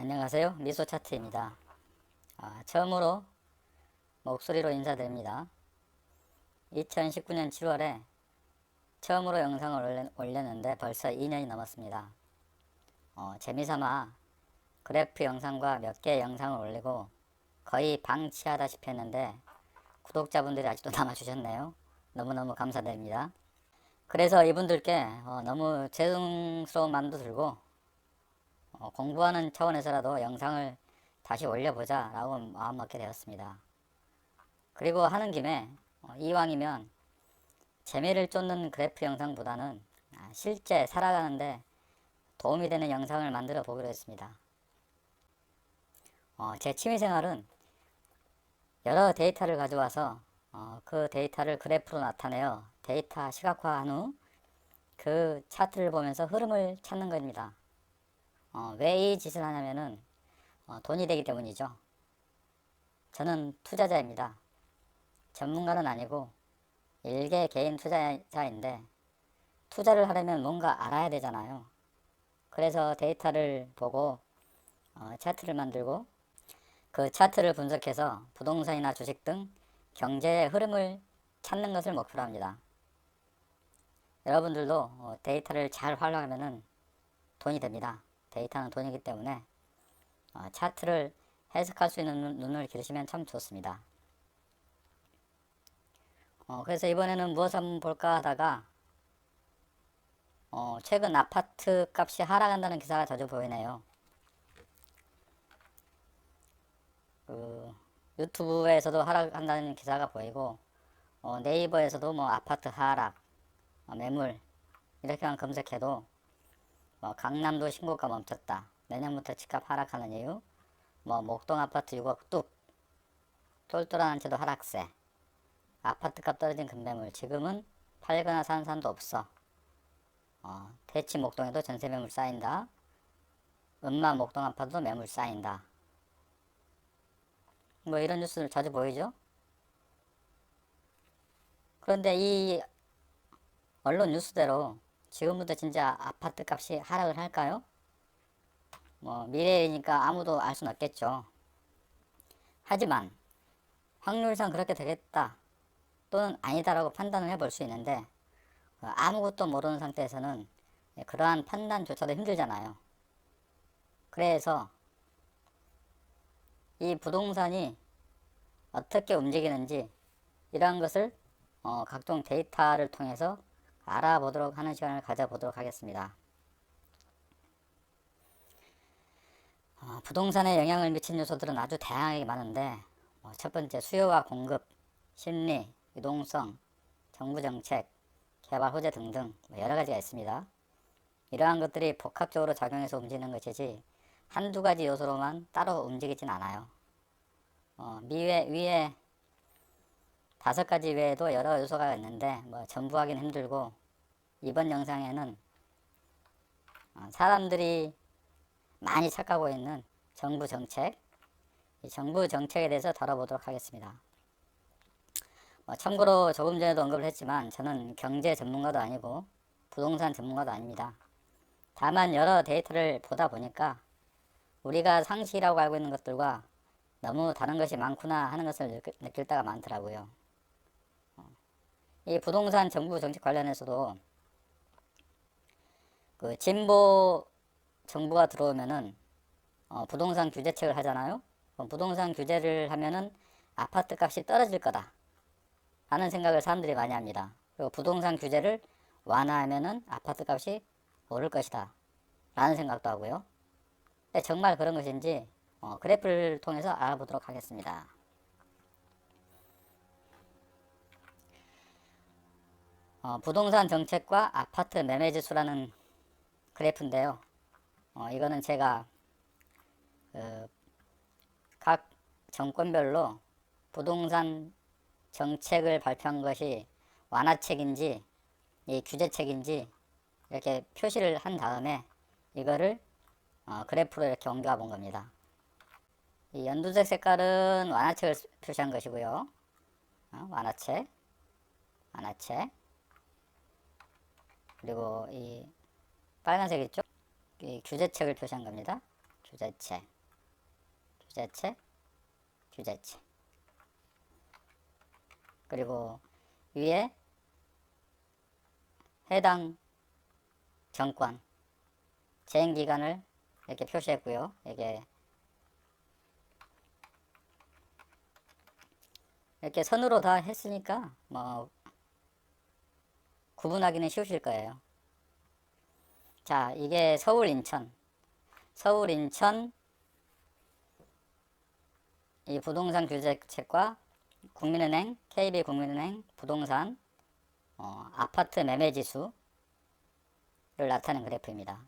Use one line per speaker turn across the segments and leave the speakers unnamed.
안녕하세요. 미소차트입니다. 처음으로 목소리로 인사드립니다. 2019년 7월에 처음으로 영상을 올렸는데 벌써 2년이 넘었습니다. 재미삼아 그래프 영상과 몇 개의 영상을 올리고 거의 방치하다시피 했는데 구독자분들이 아직도 남아주셨네요. 너무너무 감사드립니다. 그래서 이분들께 너무 죄송스러운 마음도 들고 공부하는 차원에서라도 영상을 다시 올려보자 라고 마음먹게 되었습니다. 그리고 하는 김에 이왕이면 재미를 쫓는 그래프 영상보다는 실제 살아가는데 도움이 되는 영상을 만들어 보기로 했습니다. 제 취미생활은 여러 데이터를 가져와서 그 데이터를 그래프로 나타내어 데이터 시각화한 후 그 차트를 보면서 흐름을 찾는 겁니다. 왜 이 짓을 하냐면은 돈이 되기 때문이죠. 저는 투자자입니다. 전문가는 아니고 일개 개인 투자자인데 투자를 하려면 뭔가 알아야 되잖아요. 그래서 데이터를 보고 차트를 만들고 그 차트를 분석해서 부동산이나 주식 등 경제의 흐름을 찾는 것을 목표로 합니다. 여러분들도 데이터를 잘 활용하면 돈이 됩니다. 데이터는 돈이기 때문에 차트를 해석할 수 있는 눈을 기르시면 참 좋습니다. 그래서 이번에는 무엇을 한번 볼까 하다가 최근 아파트 값이 하락한다는 기사가 자주 보이네요. 유튜브에서도 하락한다는 기사가 보이고 네이버에서도 뭐 아파트 하락, 매물 이렇게만 검색해도 강남도 신고가 멈췄다. 내년부터 집값 하락하는 이유, 목동 아파트 6억 뚝, 똘똘한 한 채도 하락세, 아파트값 떨어진 급매물, 지금은 팔거나 사는 사람도 없어. 대치 목동에도 전세 매물 쌓인다. 음마 목동 아파트도 매물 쌓인다. 이런 뉴스들 자주 보이죠? 그런데 이 언론 뉴스대로 지금부터 진짜 아파트 값이 하락을 할까요? 미래이니까 아무도 알 수는 없겠죠. 하지만 확률상 그렇게 되겠다 또는 아니다라고 판단을 해볼 수 있는데 아무것도 모르는 상태에서는 그러한 판단조차도 힘들잖아요. 그래서 이 부동산이 어떻게 움직이는지 이러한 것을 각종 데이터를 통해서 알아보도록 하는 시간을 가져보도록 하겠습니다. 부동산에 영향을 미친 요소들은 아주 다양하게 많은데 첫 번째 수요와 공급, 심리, 유동성, 정부정책, 개발 호재 등등 여러 가지가 있습니다. 이러한 것들이 복합적으로 작용해서 움직이는 것이지 한두 가지 요소로만 따로 움직이진 않아요. 위에 5가지 외에도 여러 요소가 있는데 전부 하긴 힘들고 이번 영상에는 사람들이 많이 착각하고 있는 정부 정책, 이 정부 정책에 대해서 다뤄보도록 하겠습니다. 참고로 조금 전에도 언급을 했지만 저는 경제 전문가도 아니고 부동산 전문가도 아닙니다. 다만 여러 데이터를 보다 보니까 우리가 상식이라고 알고 있는 것들과 너무 다른 것이 많구나 하는 것을 느낄 때가 많더라고요. 이 부동산 정부 정책 관련해서도 그 진보 정부가 들어오면은 부동산 규제책을 하잖아요. 부동산 규제를 하면은 아파트 값이 떨어질 거다 하는 생각을 사람들이 많이 합니다. 그리고 부동산 규제를 완화하면은 아파트 값이 오를 것이다 라는 생각도 하고요. 근데 정말 그런 것인지 그래프를 통해서 알아보도록 하겠습니다. 부동산 정책과 아파트 매매지수라는 그래프인데요. 이거는 제가 각 정권별로 부동산 정책을 발표한 것이 완화책인지 이 규제책인지 이렇게 표시를 한 다음에 이거를 그래프로 이렇게 옮겨 본 겁니다. 이 연두색 색깔은 완화책을 표시한 것이고요. 완화책, 그리고 이 빨간색 있죠? 이 규제책을 표시한 겁니다. 규제책. 규제책, 규제책. 그리고 위에 해당 정권, 재행기간을 이렇게 표시했고요. 이게 이렇게 선으로 다 했으니까 뭐 구분하기는 쉬우실 거예요. 자, 이게 서울, 인천. 서울, 인천 이 부동산 규제책과 국민은행, KB국민은행 부동산 아파트 매매 지수를 나타낸 그래프입니다.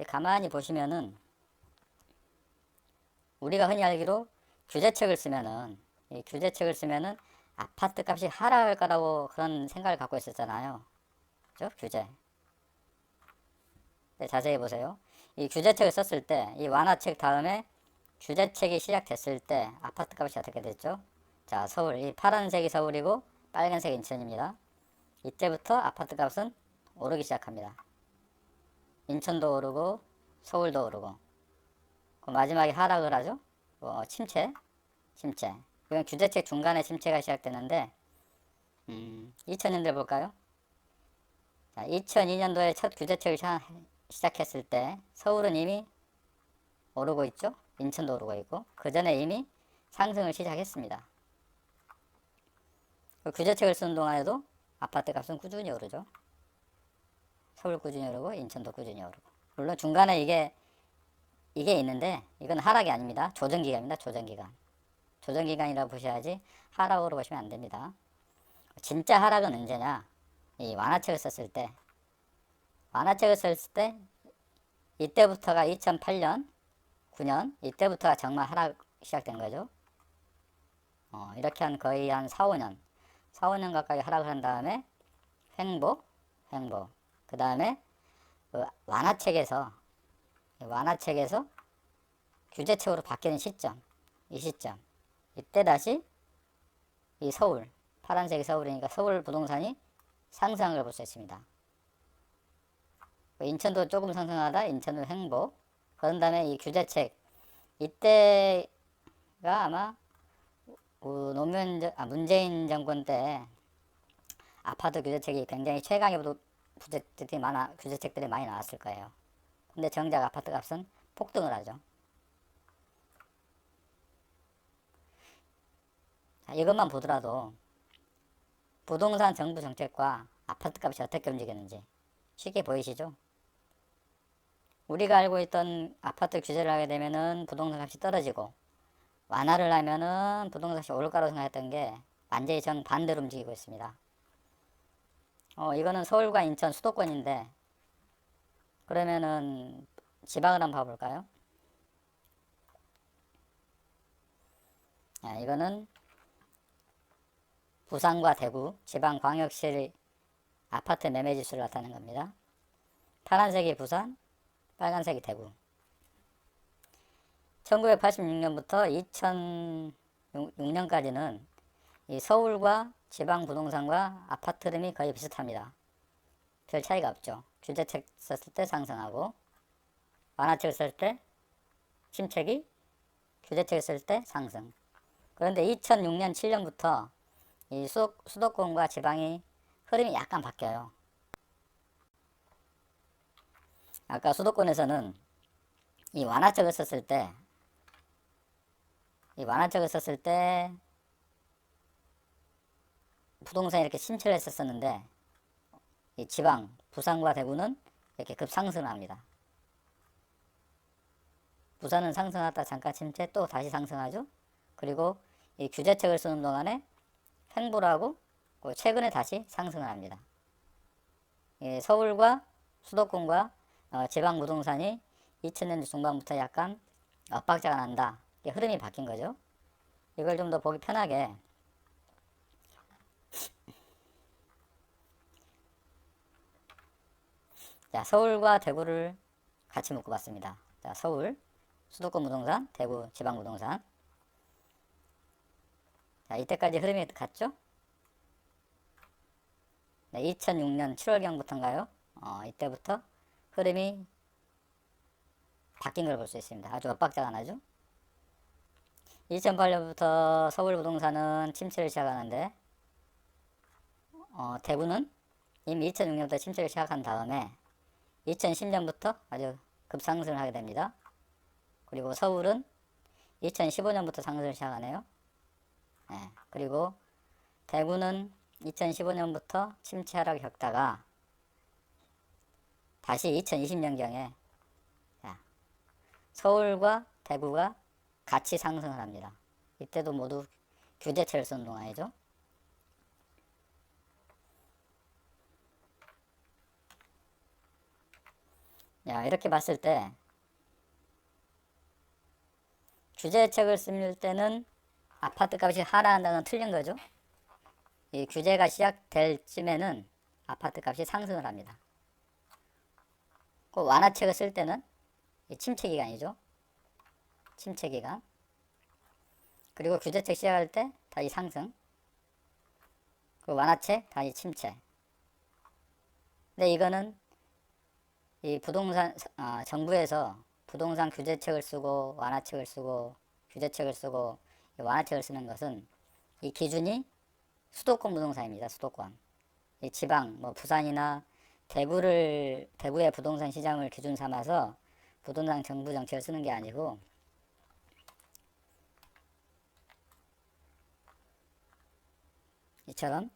가만히 보시면은 우리가 흔히 알기로 규제책을 쓰면은 이 규제책을 쓰면은 아파트 값이 하락할 거라고 그런 생각을 갖고 있었잖아요. 그죠? 규제. 네, 자세히 보세요. 이 규제책을 썼을 때 이 완화책 다음에 규제책이 시작됐을 때 아파트 값이 어떻게 됐죠? 자, 서울. 이 파란색이 서울이고 빨간색이 인천입니다. 이때부터 아파트 값은 오르기 시작합니다. 인천도 오르고 서울도 오르고 그 마지막에 하락을 하죠. 침체. 이건 규제책 중간에 침체가 시작되는데 2000년대 볼까요? 자, 2002년도에 첫 규제책을 시작했을 때 서울은 이미 오르고 있죠. 인천도 오르고 있고 그 전에 이미 상승을 시작했습니다. 그 규제책을 쓰는 동안에도 아파트 값은 꾸준히 오르죠. 서울 꾸준히 오르고 인천도 꾸준히 오르고 물론 중간에 이게 있는데 이건 하락이 아닙니다. 조정기간입니다. 조정기간이라고 보셔야지 하락으로 보시면 안 됩니다. 진짜 하락은 언제냐? 이 완화책을 썼을 때 이때부터가 2008년 9년 이때부터가 정말 하락 시작된 거죠. 이렇게 거의 한 4, 5년 가까이 하락을 한 다음에 횡보 그 다음에 그 완화책에서 규제책으로 바뀌는 시점 이때 다시 이 서울 파란색이 서울이니까 서울 부동산이 상승한 걸 볼 수 있습니다. 인천도 조금 상승하다 인천도 횡보 그런 다음에 이 규제책 이때가 아마 문재인 정권 때 아파트 규제책이 굉장히 최강의 규제책들이 많이 나왔을 거예요. 근데 정작 아파트 값은 폭등을 하죠. 자, 이것만 보더라도 부동산 정부 정책과 아파트 값이 어떻게 움직이는지 쉽게 보이시죠? 우리가 알고 있던 아파트 규제를 하게 되면은 부동산 값이 떨어지고 완화를 하면은 부동산 값이 오를 거라고 생각했던 게 완전히 정반대로 움직이고 있습니다. 이거는 서울과 인천 수도권인데 그러면은 지방을 한번 봐볼까요? 이거는 부산과 대구 지방광역시 아파트 매매 지수를 나타내는 겁니다. 파란색이 부산, 빨간색이 대구. 1986년부터 2006년까지는 이 서울과 지방 부동산과 아파트 흐름이 거의 비슷합니다. 별 차이가 없죠. 규제책 썼을 때 상승하고 완화책 쓸 때 침체기, 규제책 쓸 때 상승. 그런데 2006년 7년부터 이 수도권과 지방이 흐름이 약간 바뀌어요. 아까 수도권에서는 이 완화책을 썼을 때 부동산이 이렇게 침체를 했었는데 이 지방, 부산과 대구는 이렇게 급상승을 합니다. 부산은 상승하다 잠깐 침체 또 다시 상승하죠. 그리고 이 규제책을 쓰는 동안에 횡보를 하고 최근에 다시 상승을 합니다. 서울과 수도권과 지방 부동산이 2000년대 중반부터 약간 엇박자가 난다. 흐름이 바뀐 거죠. 이걸 좀 더 보기 편하게 자, 서울과 대구를 같이 묶어봤습니다. 자, 서울 수도권 부동산, 대구 지방 부동산. 자, 이때까지 흐름이 같죠? 네, 2006년 7월경부터인가요? 이때부터 흐름이 바뀐 걸 볼 수 있습니다. 아주 엇박자가 나죠. 2008년부터 서울 부동산은 침체를 시작하는데 대구는 이미 2006년부터 침체를 시작한 다음에 2010년부터 아주 급상승을 하게 됩니다. 그리고 서울은 2015년부터 상승을 시작하네요. 네. 그리고 대구는 2015년부터 침체 하락을 겪다가 다시 2020년경에 서울과 대구가 같이 상승을 합니다. 이때도 모두 규제채를 쓰는 동안이죠. 이렇게 봤을 때 규제책을 쓸 때는 아파트 값이 하락한다는 건 틀린 거죠. 이 규제가 시작될 쯤에는 아파트 값이 상승을 합니다. 그 완화책을 쓸 때는 침체 기간이죠. 침체 기간. 그리고 규제책 시작할 때 다시 상승. 그리고 완화책 다시 침체. 근데 이거는 이 부동산 정부에서 부동산 규제책을 쓰고 완화책을 쓰고 규제책을 쓰고 완화책을 쓰는 것은 이 기준이 수도권 부동산입니다. 수도권. 이 지방 뭐 부산이나 대구의 부동산 시장을 기준 삼아서 부동산 정부 정책을 쓰는 게 아니고 이처럼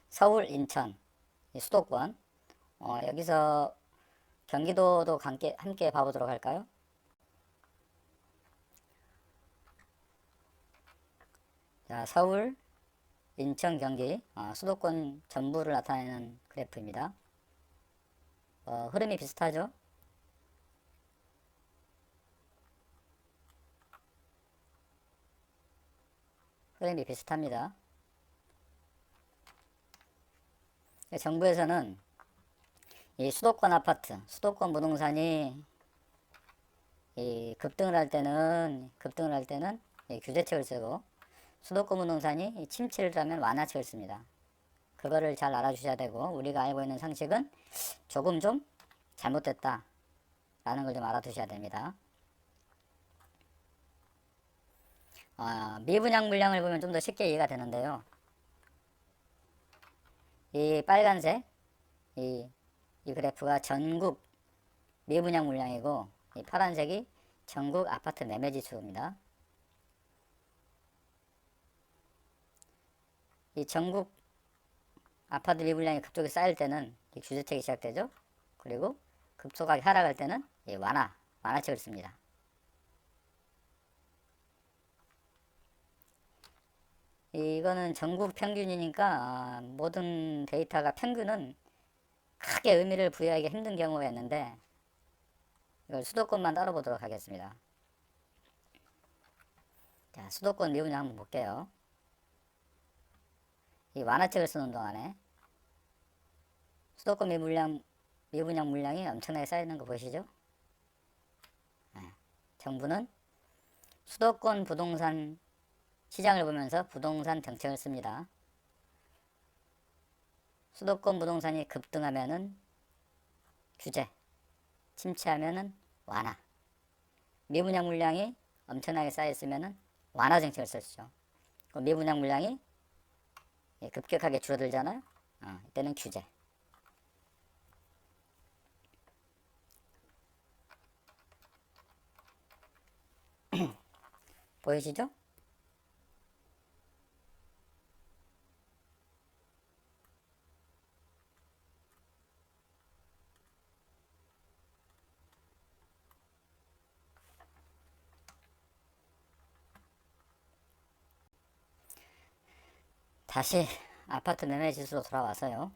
서울, 인천, 수도권 여기서 경기도도 함께 봐보도록 할까요? 자, 서울, 인천, 경기 수도권 전부를 나타내는 그래프입니다. 흐름이 비슷하죠? 흐름이 비슷합니다. 정부에서는 이 수도권 아파트, 수도권 부동산이 급등을 할 때는 규제책을 쓰고 수도권 부동산이 침체를 하면 완화책을 씁니다. 그거를 잘 알아주셔야 되고 우리가 알고 있는 상식은 조금 좀 잘못됐다 라는 걸 좀 알아두셔야 됩니다. 미분양 물량을 보면 좀 더 쉽게 이해가 되는데요. 이 빨간색 이 그래프가 전국 미분양 물량이고 이 파란색이 전국 아파트 매매 지수입니다. 이 전국 아파트 미분량이 급속히 쌓일 때는 이 규제책이 시작되죠. 그리고 급속하게 하락할 때는 이 완화책을 씁니다. 이거는 전국 평균이니까 모든 데이터가 평균은 크게 의미를 부여하기 힘든 경우가 있는데 이걸 수도권만 따로 보도록 하겠습니다. 자, 수도권 미분양 한번 볼게요. 이 완화책을 쓰는 동안에 수도권 미분양 물량이 엄청나게 쌓이는 거 보이시죠? 정부는 수도권 부동산 시장을 보면서 부동산 정책을 씁니다. 수도권 부동산이 급등하면은 규제, 침체하면은 완화. 미분양 물량이 엄청나게 쌓였으면은 완화 정책을 쓰죠. 미분양 물량이 급격하게 줄어들잖아요. 이때는 규제. 보이시죠? 다시 아파트 매매 지수로 돌아와서요.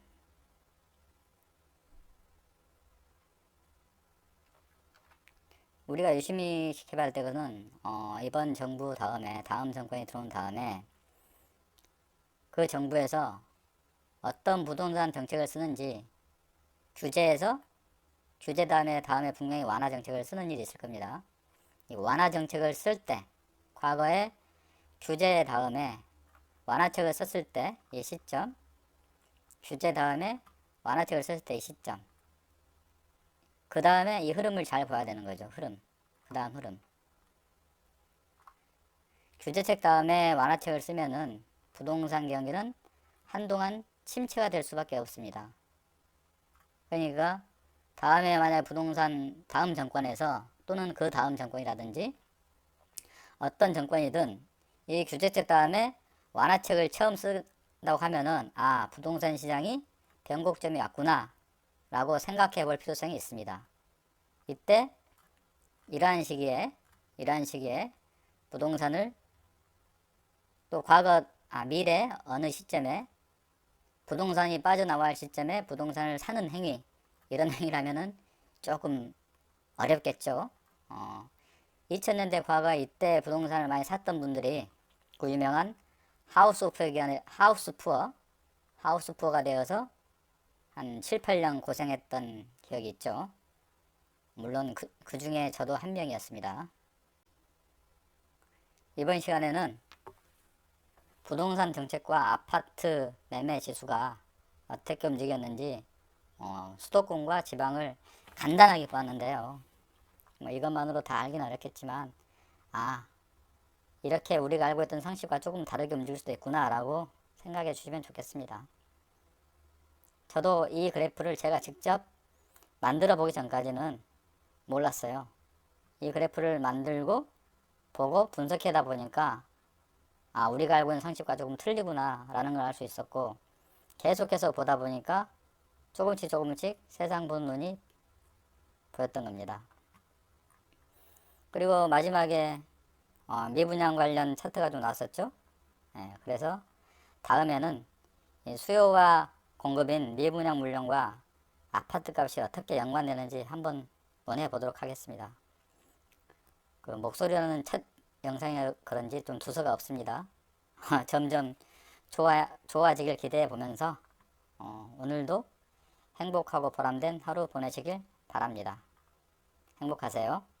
우리가 유심히 지켜봐야 할 때는 이번 정부 다음 정권이 들어온 다음에 그 정부에서 어떤 부동산 정책을 쓰는지 규제 다음에 분명히 완화 정책을 쓰는 일이 있을 겁니다. 이 완화 정책을 쓸 때 과거에 규제 다음에 완화책을 썼을 때 이 시점, 규제 다음에 완화책을 썼을 때 이 시점, 그 다음에 이 흐름을 잘 봐야 되는 거죠. 흐름. 그 다음 흐름. 규제책 다음에 완화책을 쓰면은 부동산 경기는 한동안 침체가 될 수밖에 없습니다. 그러니까 다음에 만약 부동산 다음 정권에서 또는 그 다음 정권이라든지 어떤 정권이든 이 규제책 다음에 완화책을 처음 쓴다고 하면은 아, 부동산 시장이 변곡점이 왔구나 라고 생각해 볼 필요성이 있습니다. 이때 이러한 시기에 부동산을 또 미래 어느 시점에 부동산이 빠져나와야 할 시점에 부동산을 사는 행위, 이런 행위라면은 조금 어렵겠죠. 2000년대 과거 이때 부동산을 많이 샀던 분들이 그 유명한 하우스푸어가 되어서 한 7, 8년 고생했던 기억이 있죠. 물론 그 중에 저도 한 명이었습니다. 이번 시간에는 부동산 정책과 아파트 매매 지수가 어떻게 움직였는지 수도권과 지방을 간단하게 보았는데요. 뭐 이것만으로 다 알기는 어렵겠지만 이렇게 우리가 알고 있던 상식과 조금 다르게 움직일 수도 있구나 라고 생각해 주시면 좋겠습니다. 저도 이 그래프를 제가 직접 만들어 보기 전까지는 몰랐어요. 이 그래프를 만들고 보고 분석하다 보니까 우리가 알고 있는 상식과 조금 틀리구나 라는 걸 알 수 있었고, 계속해서 보다 보니까 조금씩 세상 보는 눈이 보였던 겁니다. 그리고 마지막에 미분양 관련 차트가 좀 나왔었죠. 그래서 다음에는 수요와 공급인 미분양 물량과 아파트 값이 어떻게 연관되는지 한번 논해 보도록 하겠습니다. 그 목소리는 첫 영상이 그런지 좀 두서가 없습니다. 점점 좋아지길 기대해 보면서 오늘도 행복하고 보람된 하루 보내시길 바랍니다. 행복하세요.